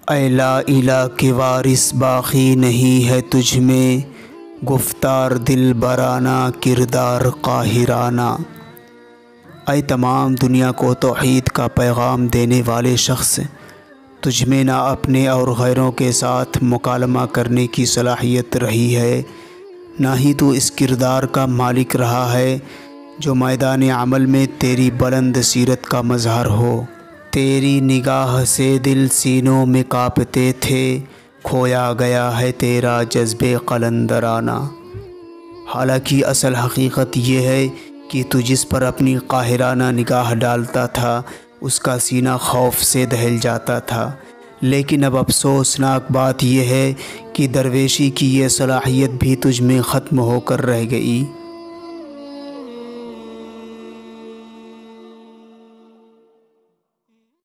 اے لا الہ کے وارث باقی نہیں ہے تجھ میں، گفتار دل برانہ کردار قاہرانہ۔ اے تمام دنیا کو توحید کا پیغام دینے والے شخص، تجھ میں نہ اپنے اور غیروں کے ساتھ مکالمہ کرنے کی صلاحیت رہی ہے، نہ ہی تو اس کردار کا مالک رہا ہے جو میدان عمل میں تیری بلند سیرت کا مظہر ہو۔ تیری نگاہ سے دل سینوں میں کانپتے تھے، کھویا گیا ہے تیرا جذبِ قلندرانہ۔ حالانکہ اصل حقیقت یہ ہے کہ تو جس پر اپنی قاہرانہ نگاہ ڈالتا تھا اس کا سینہ خوف سے دہل جاتا تھا، لیکن اب افسوسناک بات یہ ہے کہ درویشی کی یہ صلاحیت بھی تجھ میں ختم ہو کر رہ گئی۔